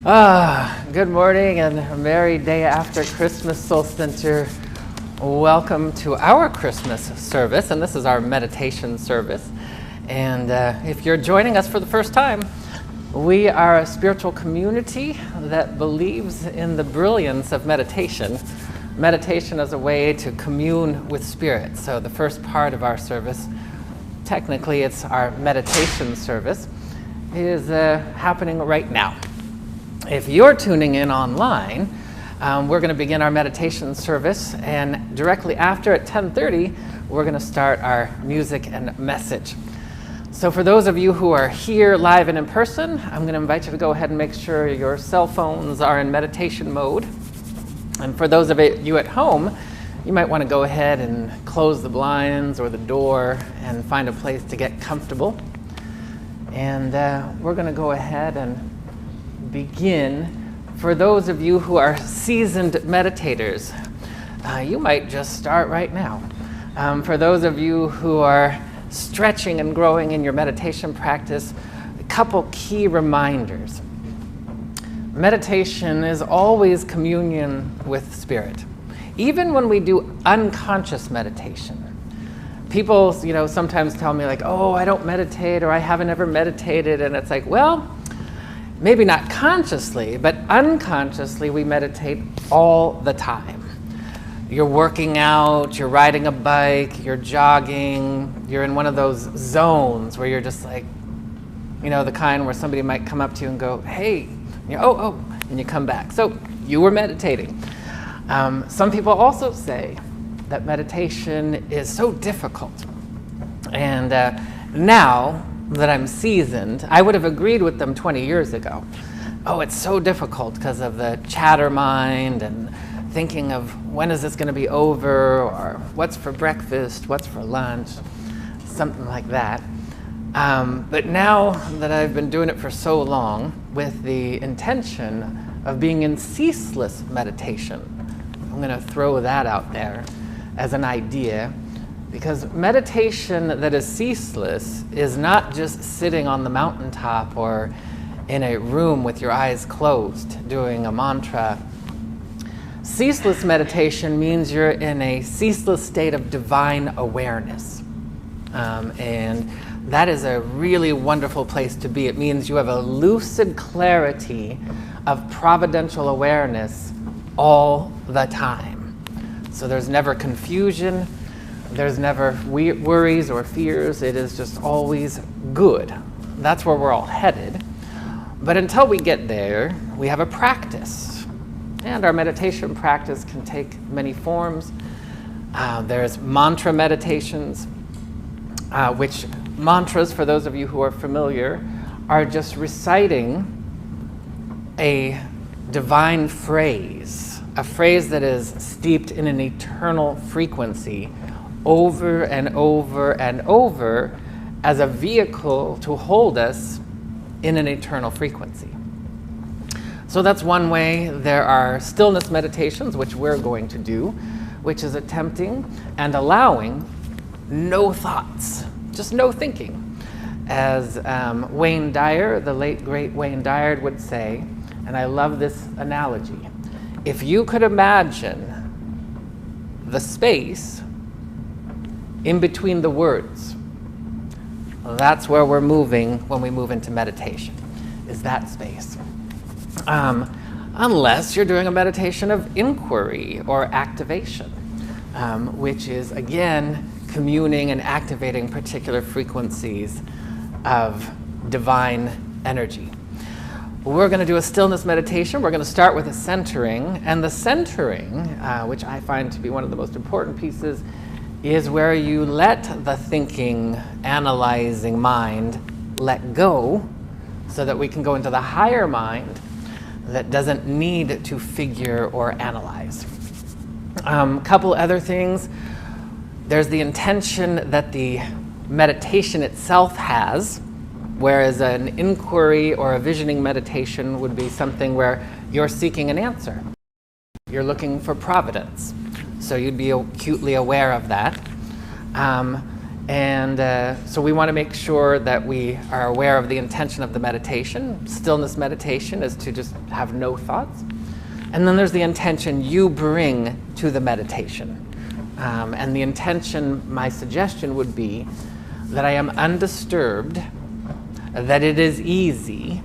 Good morning and a merry day after Christmas, Soul Center. Welcome to our Christmas service, and this is our meditation service. And if you're joining us for the first time, we are a spiritual community that believes in the brilliance of meditation. Meditation as a way to commune with spirit. So the first part of our service, technically it's our meditation service, is happening right now. If you're tuning in online, we're going to begin our meditation service, and directly after at 10:30, we're going to start our music and message. So for those of you who are here live and in person, I'm going to invite you to go ahead and make sure your cell phones are in meditation mode. And for those of you at home, you might want to go ahead and close the blinds or the door and find a place to get comfortable. And we're going to go ahead and begin. For those of you who are seasoned meditators, you might just start right now. For those of you who are stretching and growing in your meditation practice, a couple key reminders. Meditation is always communion with spirit. Even when we do unconscious meditation, people, sometimes tell me like, oh, I don't meditate, or I haven't ever meditated, and it's like, well, maybe not consciously, but unconsciously we meditate all the time. You're working out, you're riding a bike, you're jogging, you're in one of those zones where you're just like, the kind where somebody might come up to you and go, hey, and you come back. So you were meditating. Some people also say that meditation is so difficult. And now that I'm seasoned, I would have agreed with them 20 years ago. Oh, it's so difficult because of the chatter mind and thinking of when is this going to be over, or what's for breakfast, what's for lunch, something like that. But now that I've been doing it for so long with the intention of being in ceaseless meditation, I'm going to throw that out there as an idea. Because meditation that is ceaseless is not just sitting on the mountaintop or in a room with your eyes closed doing a mantra. Ceaseless meditation means you're in a ceaseless state of divine awareness. And that is a really wonderful place to be. It means you have a lucid clarity of providential awareness all the time. So there's never confusion. There's never worries or fears. It is just always good. That's where we're all headed. But until we get there, we have a practice. And our meditation practice can take many forms. There's mantra meditations, which mantras, for those of you who are familiar, are just reciting a divine phrase, a phrase that is steeped in an eternal frequency, over and over and over, as a vehicle to hold us in an eternal frequency. So that's one way. There are stillness meditations, which we're going to do, which is attempting and allowing no thoughts, just no thinking. As Wayne Dyer, the late great Wayne Dyer would say, and I love this analogy, if you could imagine the space in between the words, that's where we're moving when we move into meditation, is that space. Unless you're doing a meditation of inquiry or activation, which is, again, communing and activating particular frequencies of divine energy. We're going to do a stillness meditation. We're going to start with a centering, and the centering, which I find to be one of the most important pieces, is where you let the thinking, analyzing mind let go so that we can go into the higher mind that doesn't need to figure or analyze. Couple other things. There's the intention that the meditation itself has, whereas an inquiry or a visioning meditation would be something where you're seeking an answer. You're looking for providence. So you'd be acutely aware of that. And so we want to make sure that we are aware of the intention of the meditation. Stillness meditation is to just have no thoughts. And then there's the intention you bring to the meditation. And the intention, my suggestion would be that I am undisturbed, that it is easy.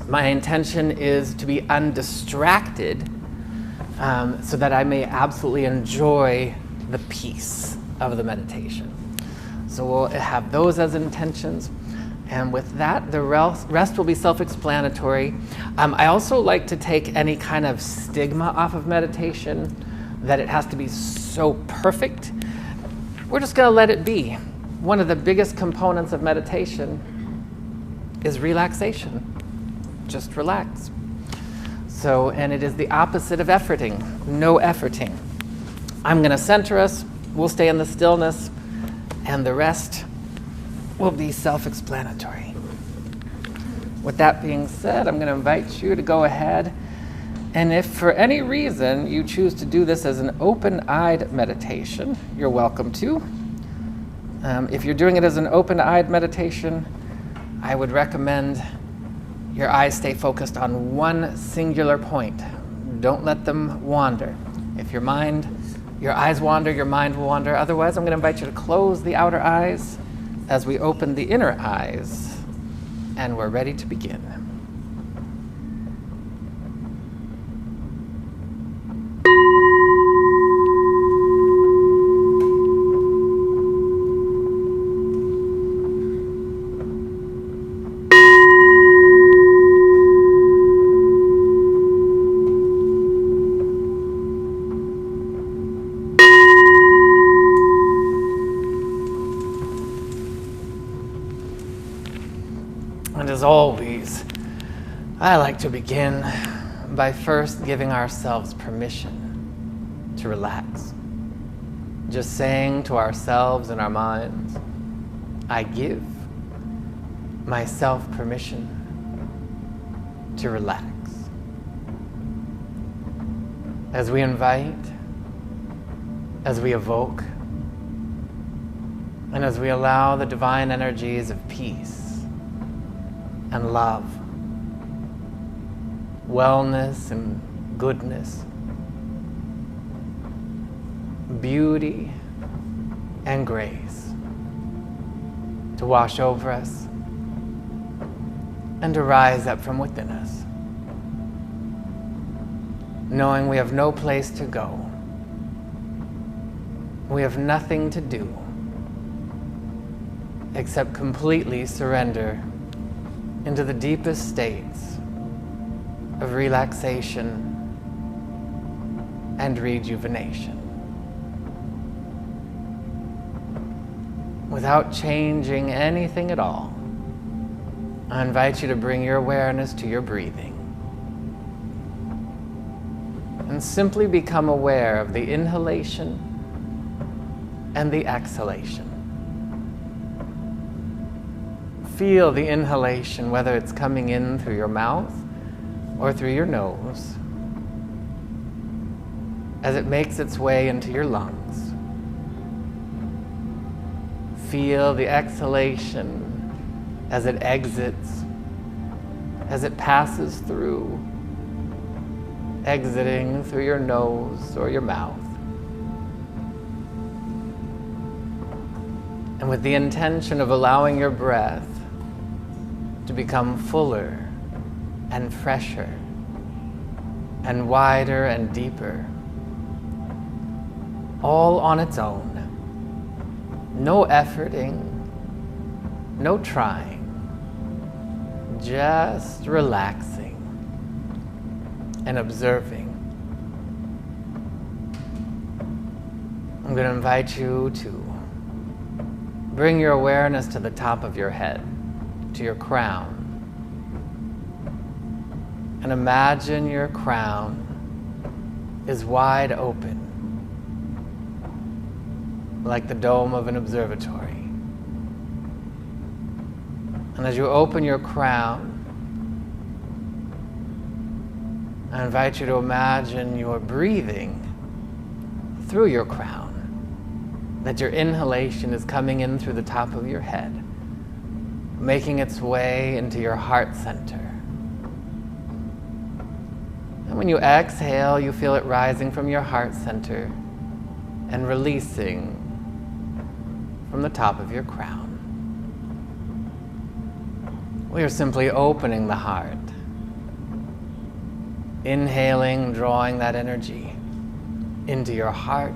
My intention is to be undistracted, so that I may absolutely enjoy the peace of the meditation. So we'll have those as intentions. And with that, the rest will be self-explanatory. I also like to take any kind of stigma off of meditation, that it has to be so perfect. We're just going to let it be. One of the biggest components of meditation is relaxation. Just relax. So, and it is the opposite of efforting. No efforting. I'm going to center us. We'll stay in the stillness, and the rest will be self-explanatory. With that being said, I'm going to invite you to go ahead, and if for any reason you choose to do this as an open-eyed meditation, you're welcome to. If you're doing it as an open-eyed meditation, I would recommend your eyes stay focused on one singular point. Don't let them wander. If your eyes wander, your mind will wander. Otherwise, I'm going to invite you to close the outer eyes as we open the inner eyes, and we're ready to begin. And as always, I like to begin by first giving ourselves permission to relax. Just saying to ourselves in our minds, I give myself permission to relax. As we invite, as we evoke, and as we allow the divine energies of peace and love, wellness and goodness, beauty and grace to wash over us and to rise up from within us, knowing we have no place to go, we have nothing to do except completely surrender into the deepest states of relaxation and rejuvenation. Without changing anything at all, I invite you to bring your awareness to your breathing and simply become aware of the inhalation and the exhalation. Feel the inhalation, whether it's coming in through your mouth or through your nose, as it makes its way into your lungs. Feel the exhalation as it exits, as it passes through, exiting through your nose or your mouth. And with the intention of allowing your breath to become fuller and fresher and wider and deeper, all on its own. No efforting, no trying, just relaxing and observing. I'm going to invite you to bring your awareness to the top of your head, to your crown. And imagine your crown is wide open, like the dome of an observatory. And as you open your crown, I invite you to imagine you're breathing through your crown, that your inhalation is coming in through the top of your head, making its way into your heart center. And when you exhale, you feel it rising from your heart center and releasing from the top of your crown. We are simply opening the heart, inhaling, drawing that energy into your heart,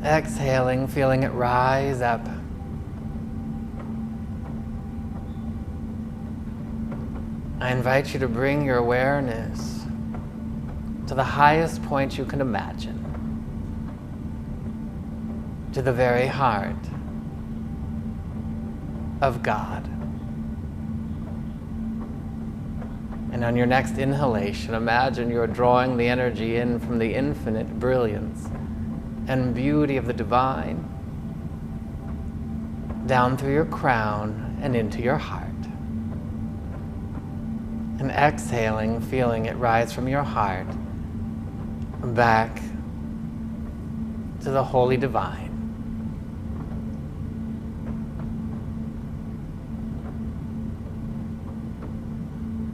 exhaling, feeling it rise up. I invite you to bring your awareness to the highest point you can imagine, to the very heart of God. And on your next inhalation, imagine you're drawing the energy in from the infinite brilliance and beauty of the divine down through your crown and into your heart. And exhaling, feeling it rise from your heart back to the holy divine.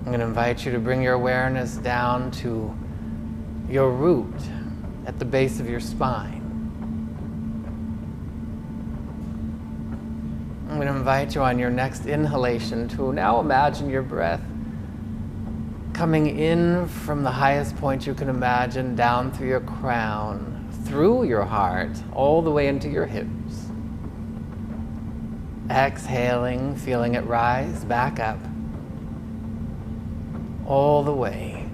I'm going to invite you to bring your awareness down to your root at the base of your spine. I'm going to invite you on your next inhalation to now imagine your breath coming in from the highest point you can imagine, down through your crown, through your heart, all the way into your hips. Exhaling, feeling it rise back up, all the way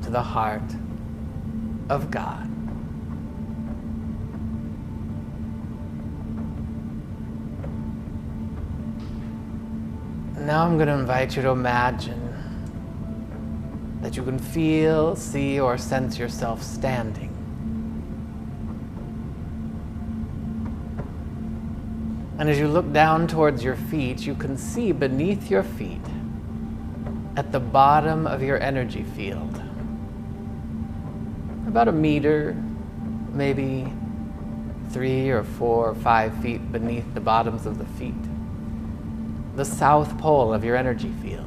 to the heart of God. Now I'm going to invite you to imagine that you can feel, see, or sense yourself standing. And as you look down towards your feet, you can see beneath your feet, at the bottom of your energy field, about a meter, maybe 3 or 4 or 5 feet beneath the bottoms of the feet, the south pole of your energy field.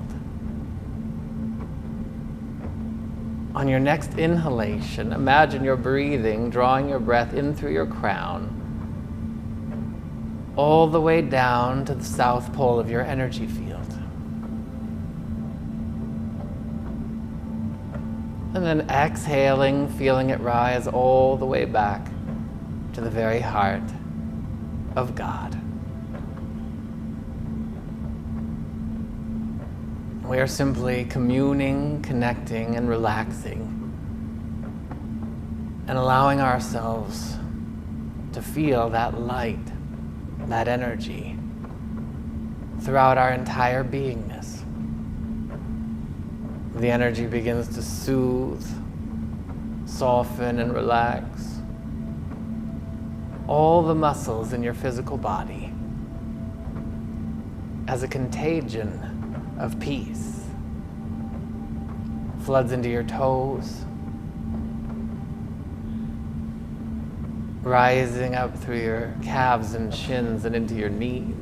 On your next inhalation, imagine you're breathing, drawing your breath in through your crown, all the way down to the south pole of your energy field. And then exhaling, feeling it rise all the way back to the very heart of God. We are simply communing, connecting, and relaxing, and allowing ourselves to feel that light, that energy throughout our entire beingness. The energy begins to soothe, soften, and relax all the muscles in your physical body as a contagion of peace floods into your toes, rising up through your calves and shins and into your knees,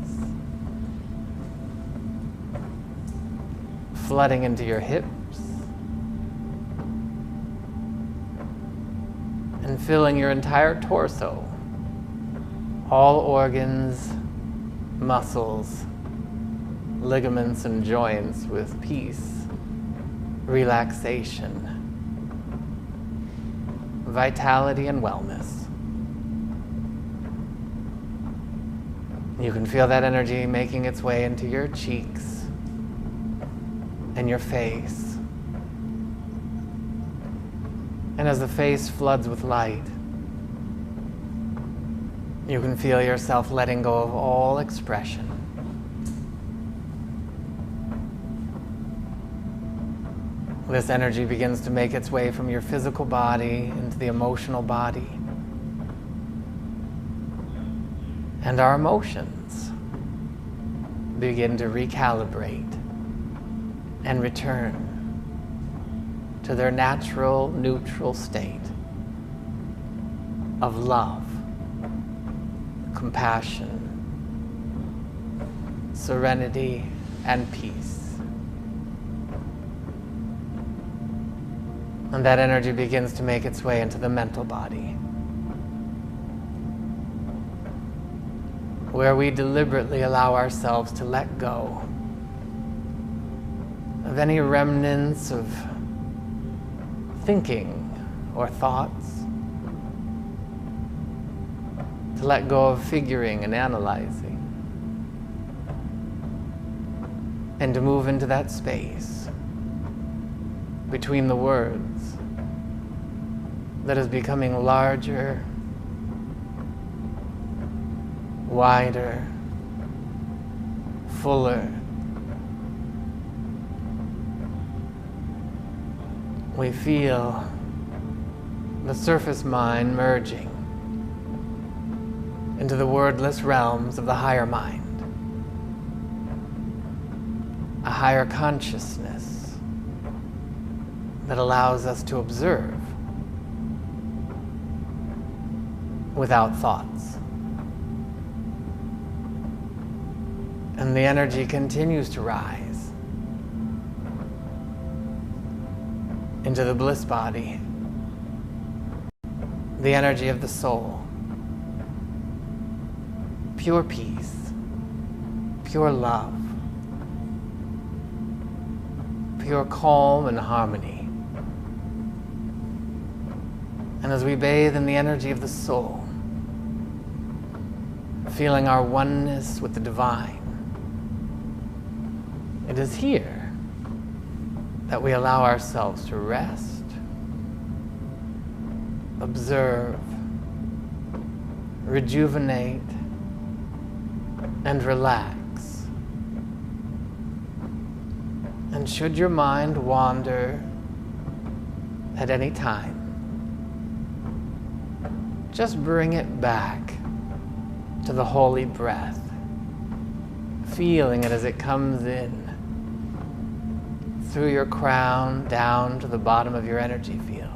flooding into your hips, and filling your entire torso, all organs, muscles, ligaments, and joints with peace, relaxation, vitality, and wellness. You can feel that energy making its way into your cheeks and your face. And as the face floods with light, you can feel yourself letting go of all expression. This energy begins to make its way from your physical body into the emotional body. And our emotions begin to recalibrate and return to their natural, neutral state of love compassion, serenity, and peace. And that energy begins to make its way into the mental body, where we deliberately allow ourselves to let go of any remnants of thinking or thoughts, to let go of figuring and analyzing, and to move into that space between the words that is becoming larger, wider, fuller. We feel the surface mind merging into the wordless realms of the higher mind, a higher consciousness that allows us to observe without thoughts. And the energy continues to rise into the bliss body, the energy of the soul, pure peace, pure love, pure calm and harmony. And as we bathe in the energy of the soul, feeling our oneness with the divine, it is here that we allow ourselves to rest, observe, rejuvenate, and relax. And should your mind wander at any time, just bring it back to the holy breath, feeling it as it comes in through your crown down to the bottom of your energy field,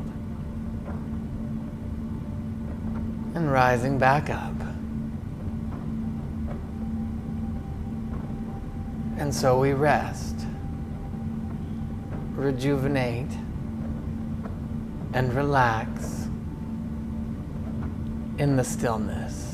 and rising back up. And so we rest, rejuvenate, and relax in the stillness.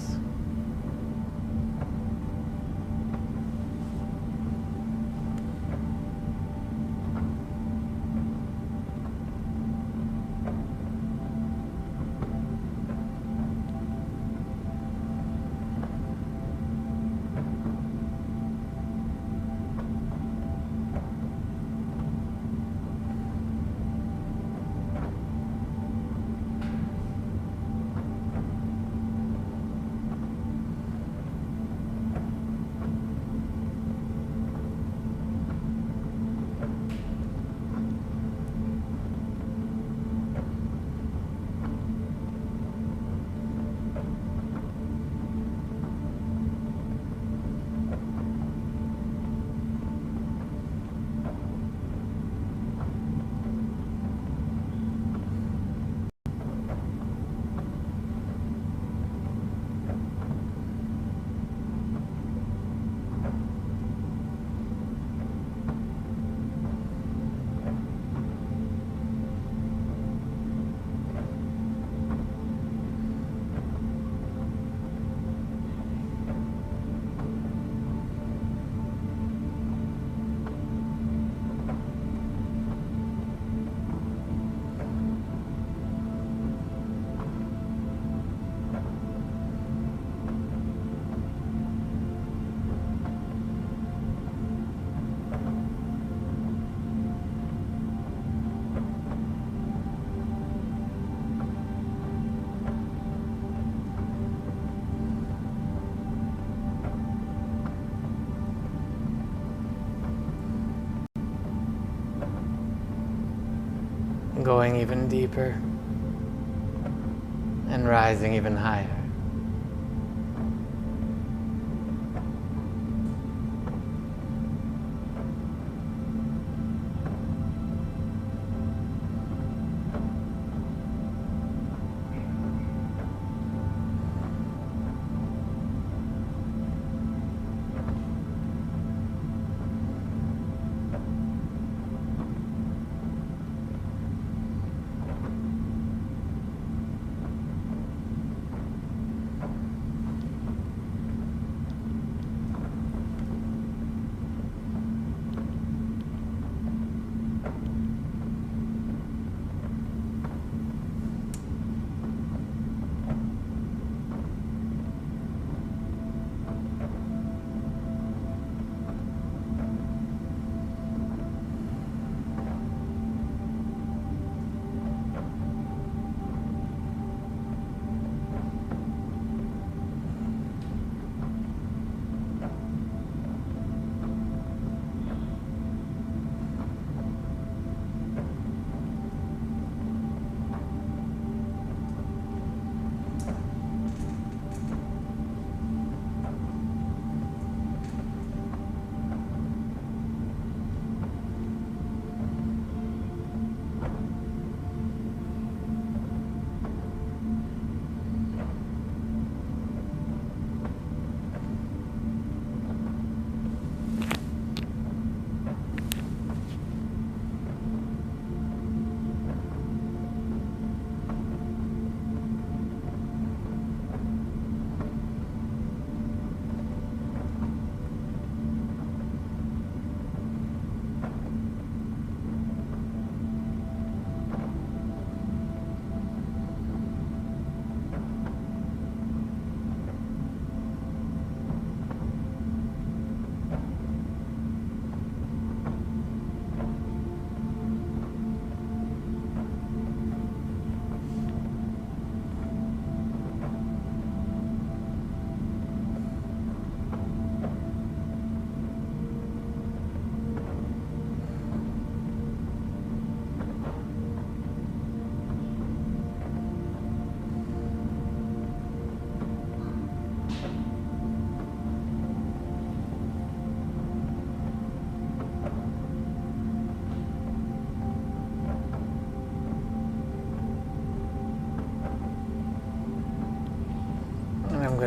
Going even deeper and rising even higher.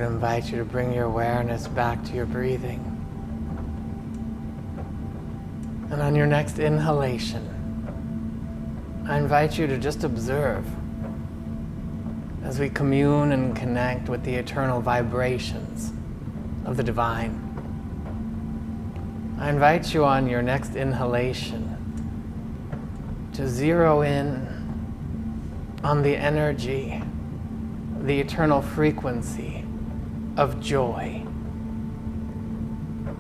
going to invite you to bring your awareness back to your breathing. And on your next inhalation, I invite you to just observe as we commune and connect with the eternal vibrations of the divine. I invite you on your next inhalation to zero in on the energy, the eternal frequency of joy.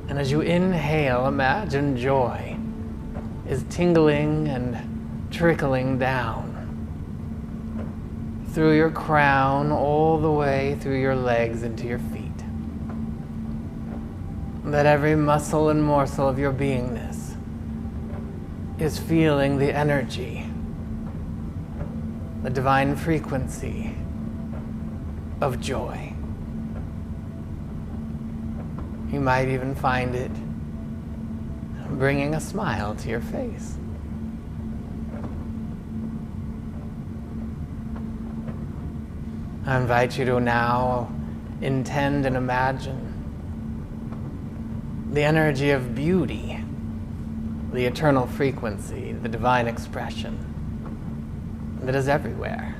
And as you inhale, imagine joy is tingling and trickling down through your crown all the way through your legs into your feet. That every muscle and morsel of your beingness is feeling the energy, the divine frequency of joy. You might even find it bringing a smile to your face. I invite you to now intend and imagine the energy of beauty, the eternal frequency, the divine expression that is everywhere.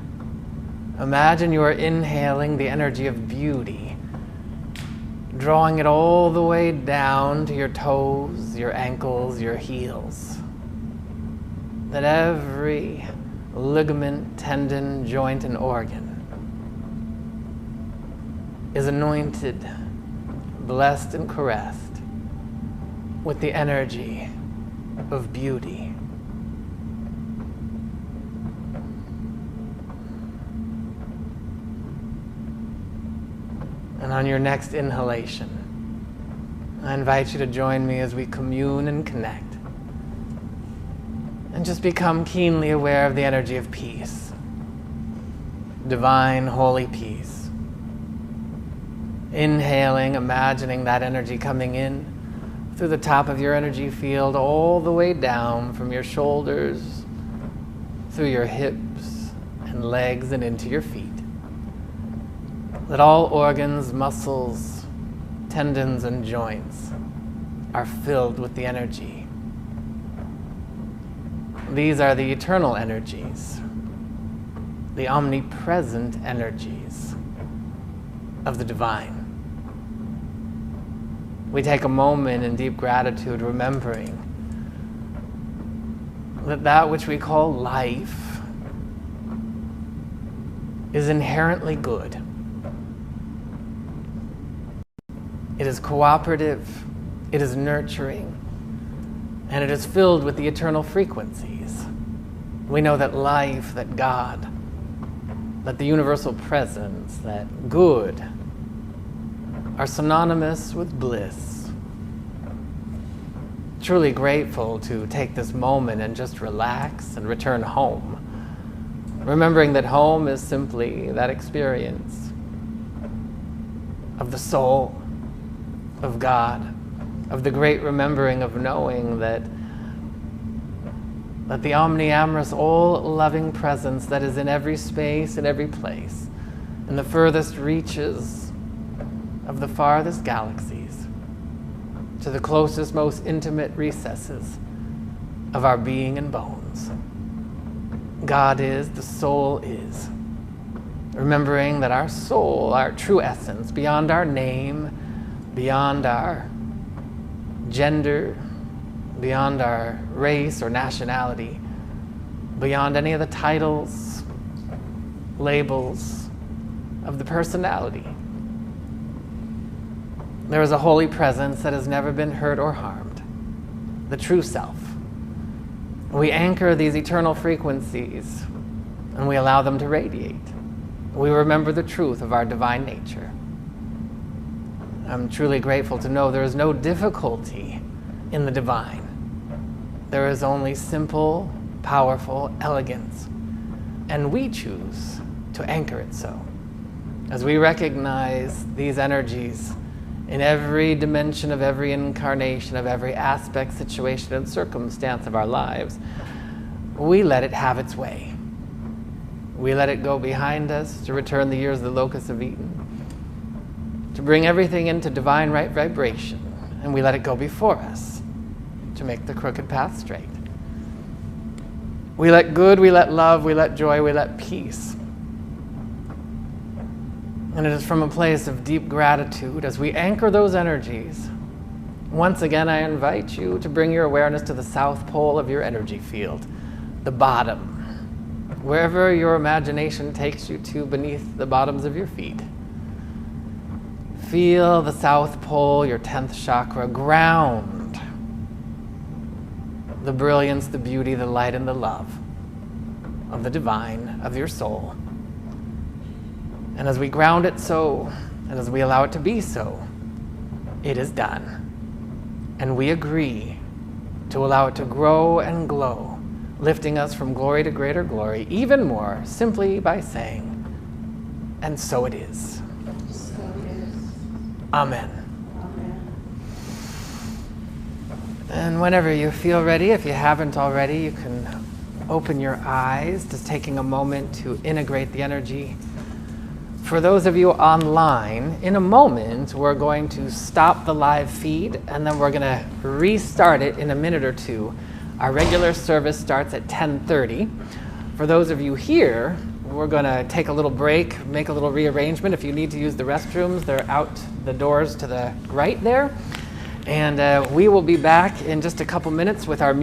Imagine you are inhaling the energy of beauty, drawing it all the way down to your toes, your ankles, your heels. That every ligament, tendon, joint, and organ is anointed, blessed, and caressed with the energy of beauty. And on your next inhalation, I invite you to join me as we commune and connect. And just become keenly aware of the energy of peace. Divine, holy peace. Inhaling, imagining that energy coming in through the top of your energy field, all the way down from your shoulders, through your hips and legs and into your feet. That all organs, muscles, tendons, and joints are filled with the energy. These are the eternal energies, the omnipresent energies of the divine. We take a moment in deep gratitude, remembering that that which we call life is inherently good. It is cooperative, it is nurturing, and it is filled with the eternal frequencies. We know that life, that God, that the universal presence, that good are synonymous with bliss. Truly grateful to take this moment and just relax and return home, remembering that home is simply that experience of the soul, of God, of the great remembering of knowing that the omniamorous, all-loving presence that is in every space, in every place, in the furthest reaches of the farthest galaxies, to the closest, most intimate recesses of our being and bones. God is, the soul is. Remembering that our soul, our true essence, beyond our name, beyond our gender, beyond our race or nationality, beyond any of the titles, labels of the personality, there is a holy presence that has never been hurt or harmed, the true self. We anchor these eternal frequencies and we allow them to radiate. We remember the truth of our divine nature. I'm truly grateful to know there is no difficulty in the divine. There is only simple, powerful elegance, and we choose to anchor it so. As we recognize these energies in every dimension of every incarnation, of every aspect, situation, and circumstance of our lives, we let it have its way. We let it go behind us to return the years the locusts have eaten. to bring everything into divine right vibration, and we let it go before us to make the crooked path straight. We let good, we let love, we let joy, we let peace. And it is from a place of deep gratitude as we anchor those energies. Once again, I invite you to bring your awareness to the south pole of your energy field, the bottom, wherever your imagination takes you to beneath the bottoms of your feet. Feel the south pole, your 10th chakra, ground the brilliance, the beauty, the light, and the love of the divine, of your soul. And as we ground it so, and as we allow it to be so, it is done. And we agree to allow it to grow and glow, lifting us from glory to greater glory, even more, simply by saying, and so it is. So it is. Amen. Amen. And whenever you feel ready, if you haven't already, you can open your eyes, just taking a moment to integrate the energy. For those of you online, in a moment, we're going to stop the live feed, and then we're going to restart it in a minute or two. Our regular service starts at 10:30. For those of you here, we're going to take a little break, make a little rearrangement. If you need to use the restrooms, they're out the doors to the right there. And we will be back in just a couple minutes with our